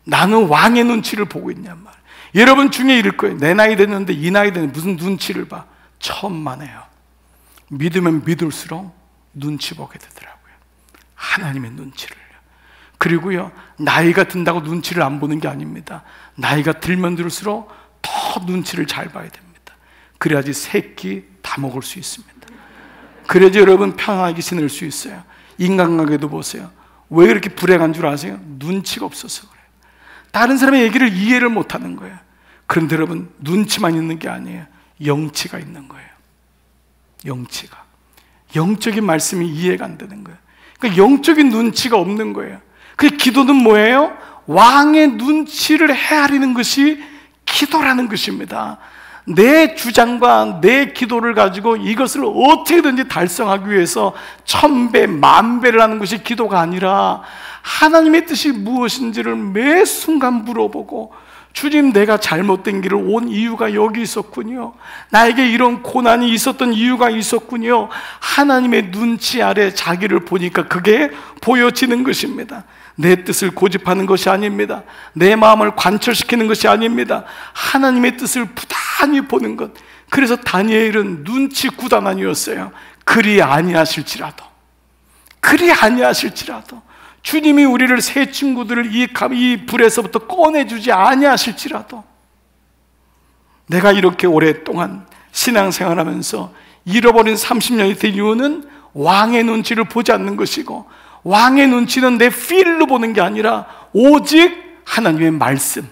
나는 왕의 눈치를 보고 있냔 말이에요. 여러분 중에 이럴 거예요. 내 나이 됐는데 이 나이 됐는데 무슨 눈치를 봐. 천만에요. 믿으면 믿을수록 눈치 보게 되더라고요. 하나님의 눈치를요. 그리고요, 나이가 든다고 눈치를 안 보는 게 아닙니다. 나이가 들면 들수록 더 눈치를 잘 봐야 됩니다. 그래야지 새끼 다 먹을 수 있습니다. 그래야지 여러분 편하게 지낼 수 있어요. 인간관계도 보세요. 왜 이렇게 불행한 줄 아세요? 눈치가 없어서 그래요. 다른 사람의 얘기를 이해를 못하는 거예요. 그런데 여러분, 눈치만 있는 게 아니에요. 영치가 있는 거예요. 영치가. 영적인 말씀이 이해가 안 되는 거예요. 그러니까 영적인 눈치가 없는 거예요. 그 기도는 뭐예요? 왕의 눈치를 헤아리는 것이 기도라는 것입니다. 내 주장과 내 기도를 가지고 이것을 어떻게든지 달성하기 위해서 1000배, 10,000배를 하는 것이 기도가 아니라 하나님의 뜻이 무엇인지를 매 순간 물어보고, 주님, 내가 잘못된 길을 온 이유가 여기 있었군요. 나에게 이런 고난이 있었던 이유가 있었군요. 하나님의 눈치 아래 자기를 보니까 그게 보여지는 것입니다. 내 뜻을 고집하는 것이 아닙니다. 내 마음을 관철시키는 것이 아닙니다. 하나님의 뜻을 부단히 보는 것. 그래서 다니엘은 눈치 구단원이었어요. 그리 아니하실지라도, 그리 아니하실지라도, 주님이 우리를 새 친구들을 이 불에서부터 꺼내주지 아니하실지라도, 내가 이렇게 오랫동안 신앙생활하면서 잃어버린 30년이 된 이유는 왕의 눈치를 보지 않는 것이고, 왕의 눈치는 내 필로 보는 게 아니라 오직 하나님의 말씀,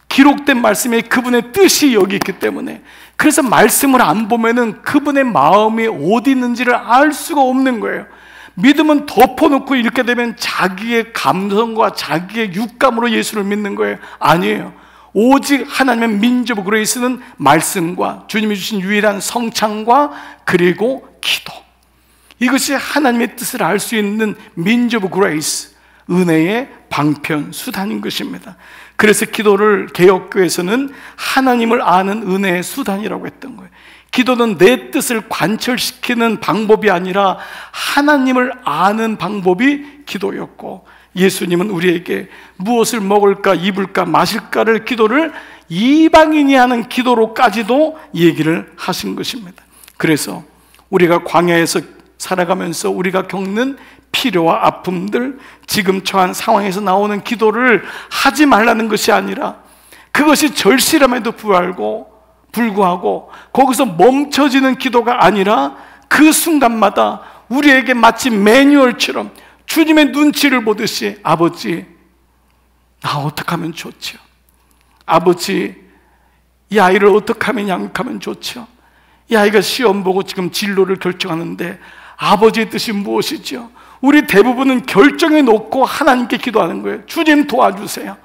기록된 말씀에 그분의 뜻이 여기 있기 때문에, 그래서 말씀을 안 보면은 그분의 마음이 어디 있는지를 알 수가 없는 거예요. 믿음은 덮어놓고 이렇게 되면 자기의 감성과 자기의 육감으로 예수를 믿는 거예요. 아니에요. 오직 하나님의 민족 그레이스는 말씀과 주님이 주신 유일한 성찬과 그리고 기도, 이것이 하나님의 뜻을 알 수 있는 민족 그레이스, 은혜의 방편 수단인 것입니다. 그래서 기도를 개혁교회에서는 하나님을 아는 은혜의 수단이라고 했던 거예요. 기도는 내 뜻을 관철시키는 방법이 아니라 하나님을 아는 방법이 기도였고, 예수님은 우리에게 무엇을 먹을까 입을까 마실까를 기도를 이방인이 하는 기도로까지도 얘기를 하신 것입니다. 그래서 우리가 광야에서 살아가면서 우리가 겪는 필요와 아픔들, 지금 처한 상황에서 나오는 기도를 하지 말라는 것이 아니라, 그것이 절실함에도 불구하고 거기서 멈춰지는 기도가 아니라 그 순간마다 우리에게 마치 매뉴얼처럼 주님의 눈치를 보듯이, 아버지, 나 어떻게 하면 좋죠? 아버지, 이 아이를 어떻게 하면 양육하면 좋죠? 이 아이가 시험 보고 지금 진로를 결정하는데 아버지의 뜻이 무엇이죠? 우리 대부분은 결정해 놓고 하나님께 기도하는 거예요. 주님 도와주세요.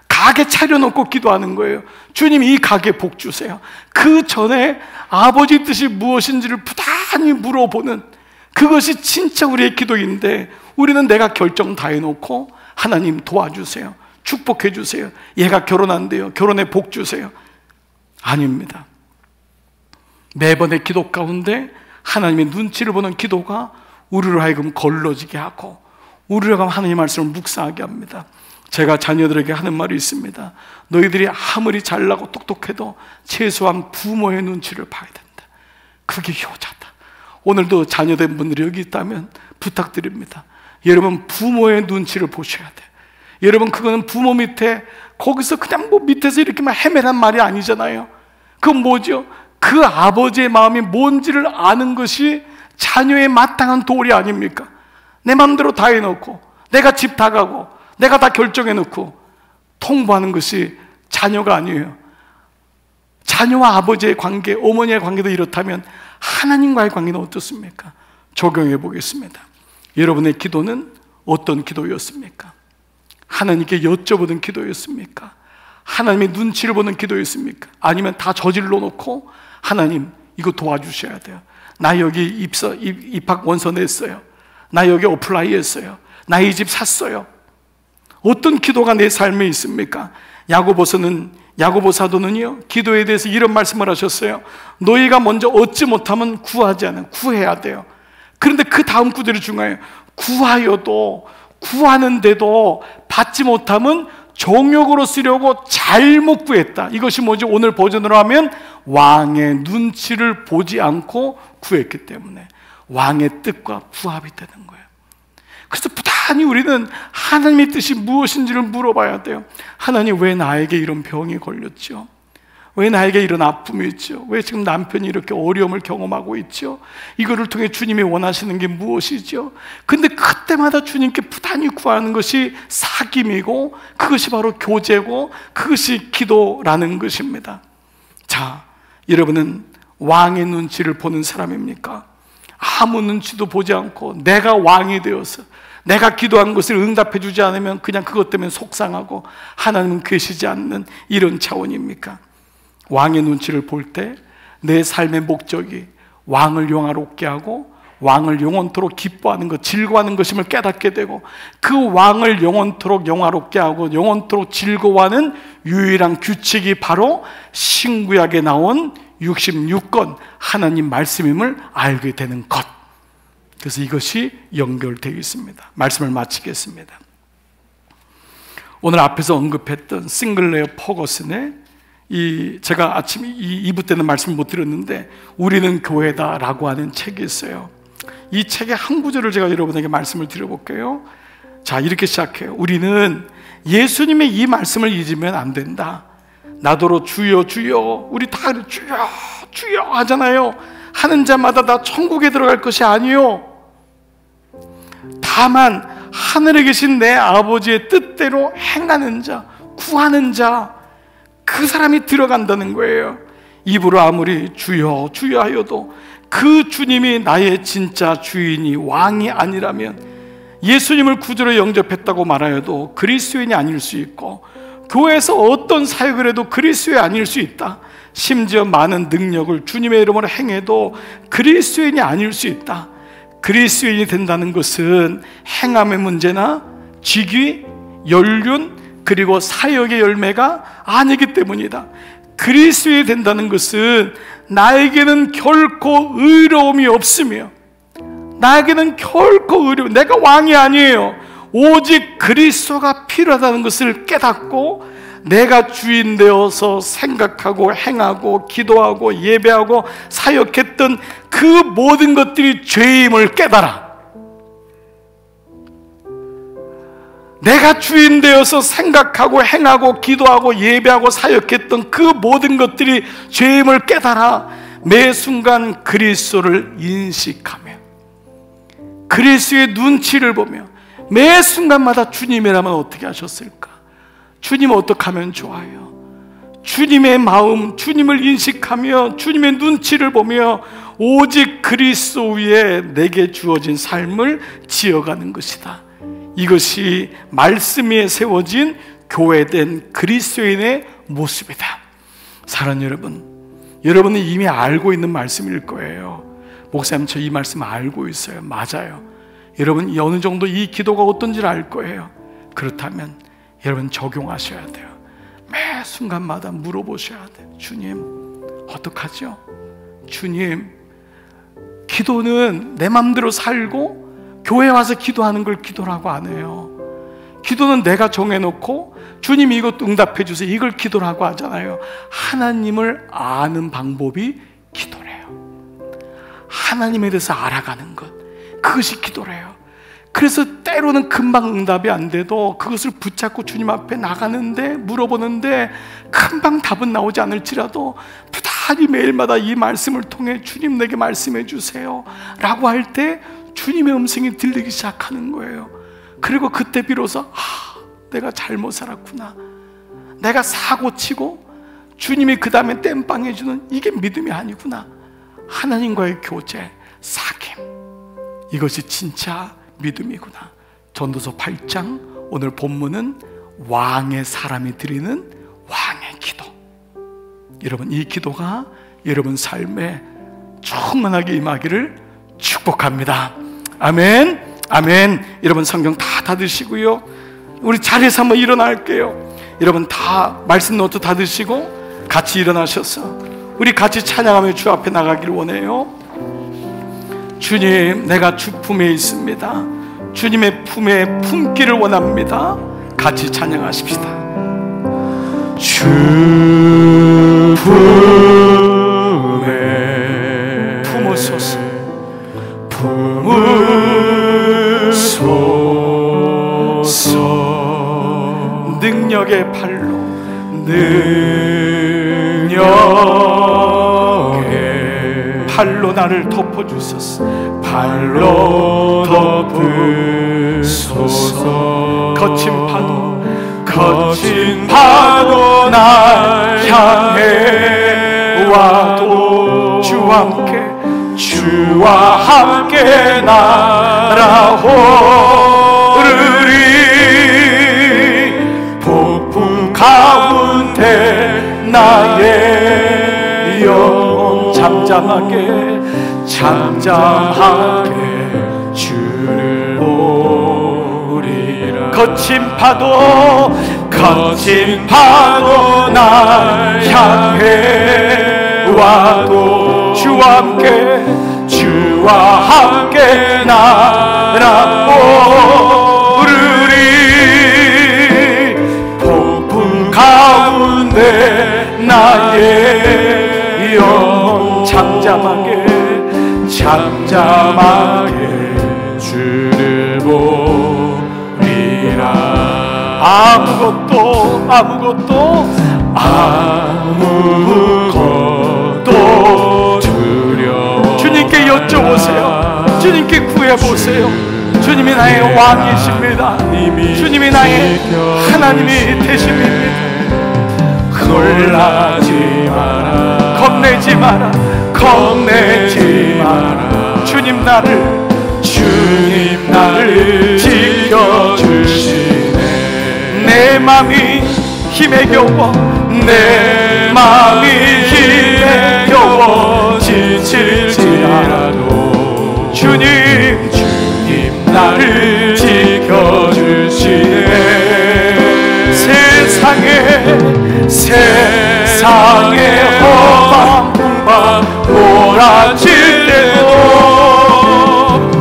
가게 차려놓고 기도하는 거예요. 주님 이 가게 복 주세요. 그 전에 아버지 뜻이 무엇인지를 부단히 물어보는, 그것이 진짜 우리의 기도인데, 우리는 내가 결정 다 해놓고 하나님 도와주세요, 축복해 주세요, 얘가 결혼한대요, 결혼에 복 주세요. 아닙니다. 매번의 기도 가운데 하나님의 눈치를 보는 기도가 우리로 하여금 걸러지게 하고 우리로 하여금 하나님의 말씀을 묵상하게 합니다. 제가 자녀들에게 하는 말이 있습니다. 너희들이 아무리 잘나고 똑똑해도 최소한 부모의 눈치를 봐야 된다. 그게 효자다. 오늘도 자녀된 분들이 여기 있다면 부탁드립니다. 여러분, 부모의 눈치를 보셔야 돼요. 여러분, 그거는 부모 밑에, 거기서 그냥 뭐 밑에서 이렇게만 헤매란 말이 아니잖아요. 그건 뭐죠? 그 아버지의 마음이 뭔지를 아는 것이 자녀의 마땅한 도리 아닙니까? 내 마음대로 다 해놓고, 내가 집 다 가고, 내가 다 결정해놓고 통보하는 것이 자녀가 아니에요. 자녀와 아버지의 관계, 어머니의 관계도 이렇다면 하나님과의 관계는 어떻습니까? 적용해 보겠습니다. 여러분의 기도는 어떤 기도였습니까? 하나님께 여쭤보는 기도였습니까? 하나님의 눈치를 보는 기도였습니까? 아니면 다 저질러 놓고 하나님 이거 도와주셔야 돼요. 나 여기 입학 원서 냈어요. 나 여기 어플라이 했어요. 나 이 집 샀어요. 어떤 기도가 내 삶에 있습니까? 야고보 사도는요, 기도에 대해서 이런 말씀을 하셨어요. 너희가 먼저 얻지 못하면 구하지 않아, 구해야 돼요. 그런데 그 다음 구절이 중요해요. 구하여도, 구하는데도 받지 못하면 정욕으로 쓰려고 잘못 구했다. 이것이 뭐죠? 오늘 버전으로 하면 왕의 눈치를 보지 않고 구했기 때문에 왕의 뜻과 부합이 되는 거예요. 그래서 부단히 우리는 하나님의 뜻이 무엇인지를 물어봐야 돼요. 하나님, 왜 나에게 이런 병이 걸렸죠? 왜 나에게 이런 아픔이 있죠? 왜 지금 남편이 이렇게 어려움을 경험하고 있죠? 이거를 통해 주님이 원하시는 게 무엇이죠? 근데 그때마다 주님께 부단히 구하는 것이 사귐이고, 그것이 바로 교제고, 그것이 기도라는 것입니다. 자, 여러분은 왕의 눈치를 보는 사람입니까? 아무 눈치도 보지 않고 내가 왕이 되어서 내가 기도한 것을 응답해 주지 않으면 그냥 그것 때문에 속상하고 하나님은 계시지 않는 이런 차원입니까? 왕의 눈치를 볼 때 내 삶의 목적이 왕을 영화롭게 하고 왕을 영원토록 기뻐하는 것, 즐거워하는 것임을 깨닫게 되고, 그 왕을 영원토록 영화롭게 하고 영원토록 즐거워하는 유일한 규칙이 바로 신구약에 나온 66권 하나님 말씀임을 알게 되는 것. 그래서 이것이 연결되어 있습니다. 말씀을 마치겠습니다. 오늘 앞에서 언급했던 싱글레어 퍼거슨의 제가 아침 2부 때는 말씀을 못 드렸는데 우리는 교회다라고 하는 책이 있어요. 이 책의 한 구절을 제가 여러분에게 말씀을 드려볼게요. 자, 이렇게 시작해요. 우리는 예수님의 이 말씀을 잊으면 안 된다. 나더러 주여 주여, 우리 다 주여 주여 하잖아요. 하는 자마다 다 천국에 들어갈 것이 아니요, 다만 하늘에 계신 내 아버지의 뜻대로 행하는 자, 구하는 자, 그 사람이 들어간다는 거예요. 입으로 아무리 주여 주여 하여도 그 주님이 나의 진짜 주인이 왕이 아니라면 예수님을 구주로 영접했다고 말하여도 그리스도인이 아닐 수 있고, 교회에서 어떤 사역을 해도 그리스도인이 아닐 수 있다. 심지어 많은 능력을 주님의 이름으로 행해도 그리스도인이 아닐 수 있다. 그리스도인이 된다는 것은 행함의 문제나 직위, 연륜, 그리고 사역의 열매가 아니기 때문이다. 그리스도인이 된다는 것은 나에게는 결코 의로움이 없으며, 나에게는 결코 의로움, 내가 왕이 아니에요. 오직 그리스도가 필요하다는 것을 깨닫고 내가 주인 되어서 생각하고 행하고 기도하고 예배하고 사역했던 그 모든 것들이 죄임을 깨달아. 내가 주인 되어서 생각하고 행하고 기도하고 예배하고 사역했던 그 모든 것들이 죄임을 깨달아 매 순간 그리스도를 인식하며 그리스도의 눈치를 보며 매 순간마다 주님이라면 어떻게 하셨을까? 주님 어떻게 하면 좋아요? 주님의 마음, 주님을 인식하며 주님의 눈치를 보며 오직 그리스도 위에 내게 주어진 삶을 지어가는 것이다. 이것이 말씀 위에 세워진 교회된 그리스도인의 모습이다. 사랑하는 여러분, 여러분은 이미 알고 있는 말씀일 거예요. 목사님, 저 이 말씀 알고 있어요. 맞아요. 여러분 어느 정도 이 기도가 어떤지를 알 거예요. 그렇다면 여러분 적용하셔야 돼요. 매 순간마다 물어보셔야 돼요. 주님 어떡하죠? 주님, 기도는 내 맘대로 살고 교회 와서 기도하는 걸 기도라고 안 해요. 기도는 내가 정해놓고 주님 이것 응답해 주세요, 이걸 기도라고 하잖아요. 하나님을 아는 방법이 기도래요. 하나님에 대해서 알아가는 것, 그것이 기도래요. 그래서 때로는 금방 응답이 안 돼도 그것을 붙잡고 주님 앞에 나가는데, 물어보는데 금방 답은 나오지 않을지라도 부단히 매일마다 이 말씀을 통해 주님 내게 말씀해 주세요 라고 할 때 주님의 음성이 들리기 시작하는 거예요. 그리고 그때 비로소 내가 잘못 살았구나, 내가 사고치고 주님이 그 다음에 땜빵 해주는 이게 믿음이 아니구나. 하나님과의 교제, 사귐, 이것이 진짜 믿음이구나. 전도서 8장 오늘 본문은 왕의 사람이 드리는 왕의 기도. 여러분 이 기도가 여러분 삶에 충만하게 임하기를 축복합니다. 아멘, 아멘. 여러분 성경 다 닫으시고요, 우리 자리에서 한번 일어날게요. 여러분 다 말씀 노트 닫으시고 같이 일어나셔서 우리 같이 찬양하며 주 앞에 나가기를 원해요. 주님, 내가 주 품에 있습니다. 주님의 품에 품기를 원합니다. 같이 찬양하십시다. 주 품에 품으소서, 품으소서. 능력의 팔로, 능력의 팔로 나를 덮어주소서. 팔로 덮으소서. 거친 파도 날 향해 와도 주와 함께 날아오르리. 폭풍 가운데 나의 영혼 잠잠하게 주를 보리라. 거친 파도 날 향해 와도 주와 함께 날아오르리. 폭풍 가운데 나의 영혼 잠잠하게 주를 보리라. 아무것도 두려워. 주님께 여쭤보세요. 주님께 구해보세요. 주님이 나의 왕이십니다. 주님이 나의 하나님이 되십니다. 놀라지 마라, 겁내지 마라, 겁내지 마라. 주님 나를 지켜주시네. 내 맘이 힘에 겨워 내 맘이 힘에 겨워 지칠지라도 주님 나를 지켜주시네. 세상에 험한 풍파 몰아칠 때도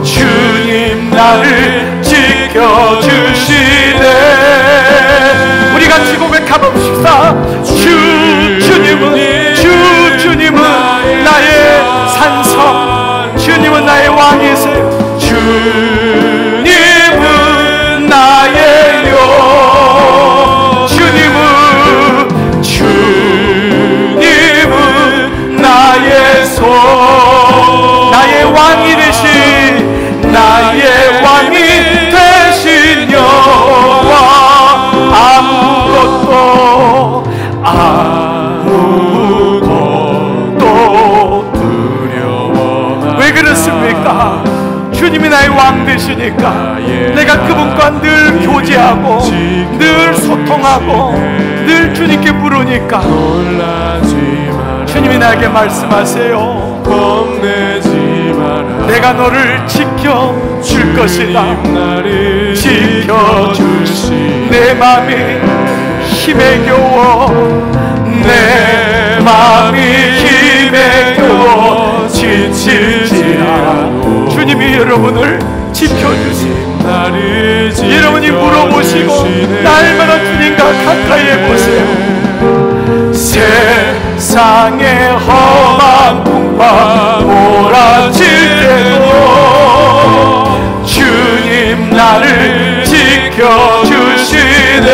주님 나를 지켜주시네. 우리 같이 고백해봅시다. 주님은 나의 산성, 주님은 나의 왕이세요. 주님은 나의 영, 주님은 나의 손, 나의 왕이 되신, 나의 왕이 되신 여호와. 아무것도 두려워. 왜 그렇습니까? 주님이 나의 왕 되시니까 내가 그분과 늘 교제하고 늘 소통하고 늘 주님께 부르니까 주님이 나에게 말씀하세요. 내가 너를 지켜줄 것이다. 지켜주시. 내 맘이 힘에 겨워 내 맘이 힘에 겨워 지칠지라도 주님이 여러분을 지켜주시고 여러분이 물어보시고 날마다 주님과 가까이 해보세요. 세상에 험한 풍파 몰아칠 때도 주님 나를 지켜주시네.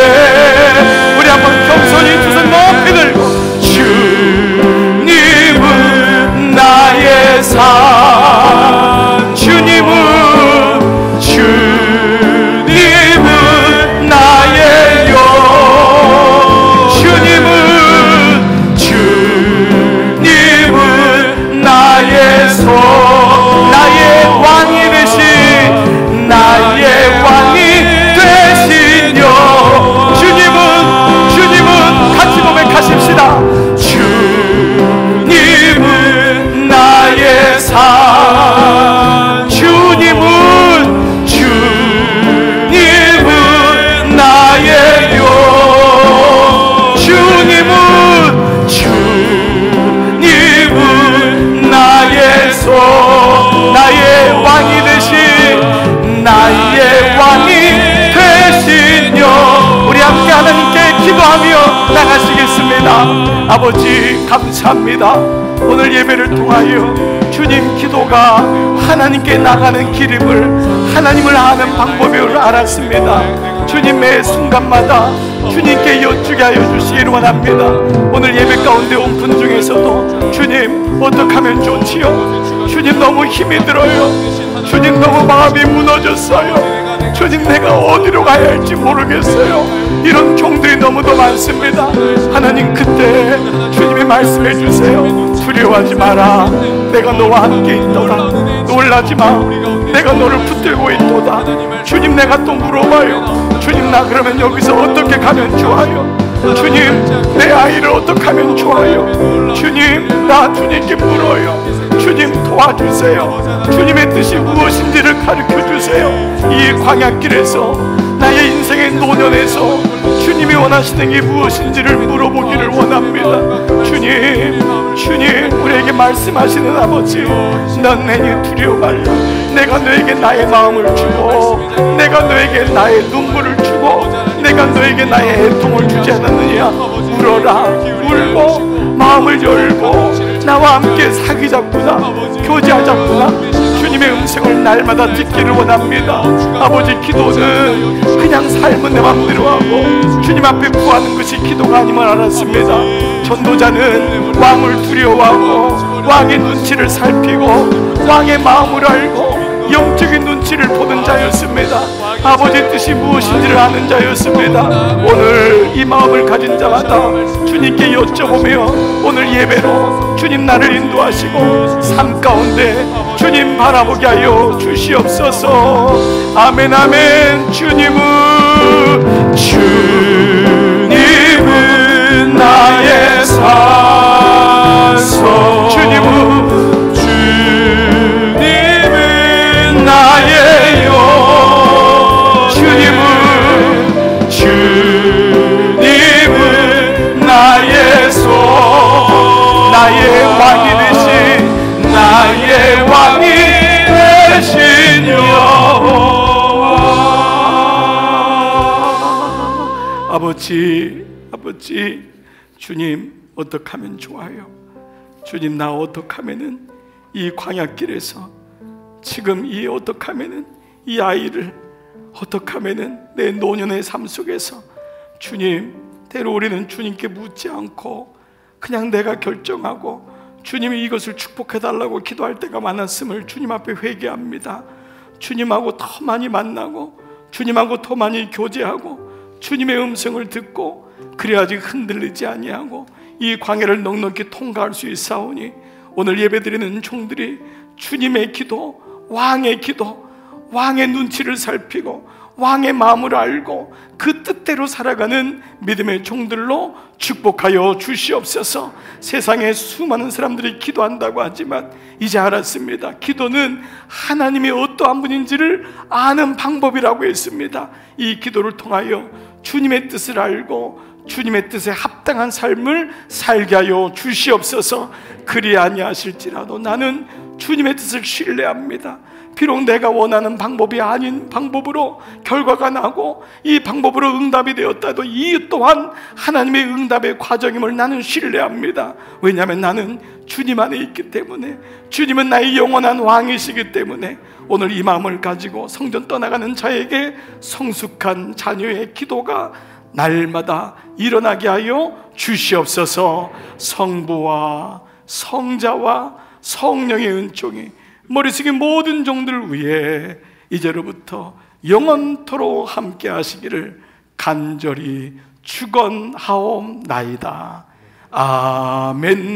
우리 한번 겸손히 두 손 높이 들고 주님은 나의 산, 주님은 나의 영, 주님은 나의 손, 나의 왕이 되신, 나의 왕이 되신 영. 주님은 같이 고백하십시다. 주님은 나의 산, 주님은 나의 영, 주님은 나의 손, 나의 왕이 되신, 나의 왕이 되신 영. 우리 함께 하나님께 기도하며 나가시겠습니다. 아버지 감사합니다. 오늘 예배를 통하여 주님 기도가 하나님께 나가는 길임을, 하나님을 아는 방법을 알았습니다. 주님 매 순간마다 주님께 여쭈게 하여 주시기를 원합니다. 오늘 예배 가운데 온 분 중에서도 주님 어떻게 하면 좋지요? 주님 너무 힘이 들어요. 주님 너무 마음이 무너졌어요. 주님 내가 어디로 가야 할지 모르겠어요. 이런 종들이 너무도 많습니다. 하나님 그때 주님이 말씀해 주세요. 두려워하지 마라. 내가 너와 함께 있도다. 놀라지 마. 내가 너를 붙들고 있도다. 주님 내가 또 물어봐요. 주님 나 그러면 여기서 어떻게 가면 좋아요? 주님 내 아이를 어떻게 하면 좋아요? 주님 나 주님께 물어요. 주님 도와주세요. 주님의 뜻이 무엇인지를 가르쳐주세요. 이 광야길에서 나의 인생의 노년에서 주님이 원하시는 게 무엇인지를 물어보기를 원합니다. 주님 우리에게 말씀하시는 아버지, 넌 내게 두려워 말라. 내가 너에게 나의 마음을 주고 내가 너에게 나의 눈물을 주고 내가 너에게 나의 애통을 주지 않았느냐. 울어라. 울고 마음을 열고 나와 함께 사귀자꾸나 교제하자꾸나. 주님의 음성을 날마다 듣기를 원합니다. 아버지 기도는 그냥 삶은 내 맘대로 하고 주님 앞에 구하는 것이 기도가 아님을 알았습니다. 전도자는 왕을 두려워하고 왕의 눈치를 살피고 왕의 마음을 알고 영적인 눈치를 보는 자였습니다. 자였습니다. 아버지의 뜻이 무엇인지를 아는 자였습니다. 오늘 이 마음을 가진 자마다 주님께 여쭤보며 오늘 예배로 주님 나를 인도하시고 삶 가운데 주님 바라보게 하여 주시옵소서. 아멘 아멘. 주님은 나의 산소, 주님은 나의 영, 주님은 나의 소, 나의 왕이 되신, 나의 왕이 되신 여호와. 아버지, 주님 어떻게 하면 좋아요? 주님, 나 어떻게 하면은 이 광야길에서 지금 이 어떻게 하면은 이 아이를 어떻게 하면은 내 노년의 삶 속에서 주님, 때로 우리는 주님께 묻지 않고 그냥 내가 결정하고 주님이 이것을 축복해달라고 기도할 때가 많았음을 주님 앞에 회개합니다. 주님하고 더 많이 만나고 주님하고 더 많이 교제하고 주님의 음성을 듣고 그래야지 흔들리지 아니하고 이 광야를 넉넉히 통과할 수 있사오니 오늘 예배드리는 종들이 주님의 기도, 왕의 기도, 왕의 눈치를 살피고 왕의 마음을 알고 그 뜻대로 살아가는 믿음의 종들로 축복하여 주시옵소서. 세상에 수많은 사람들이 기도한다고 하지만 이제 알았습니다. 기도는 하나님이 어떠한 분인지를 아는 방법이라고 했습니다. 이 기도를 통하여 주님의 뜻을 알고 주님의 뜻에 합당한 삶을 살게 하여 주시옵소서. 그리 아니하실지라도 나는 주님의 뜻을 신뢰합니다. 비록 내가 원하는 방법이 아닌 방법으로 결과가 나고 이 방법으로 응답이 되었다도 이 또한 하나님의 응답의 과정임을 나는 신뢰합니다. 왜냐하면 나는 주님 안에 있기 때문에, 주님은 나의 영원한 왕이시기 때문에 오늘 이 마음을 가지고 성전 떠나가는 자에게 성숙한 자녀의 기도가 날마다 일어나게 하여 주시옵소서. 성부와 성자와 성령의 은총이 머릿속의 모든 종들 위에 이제로부터 영원토록 함께 하시기를 간절히 축원하옵나이다. 아멘.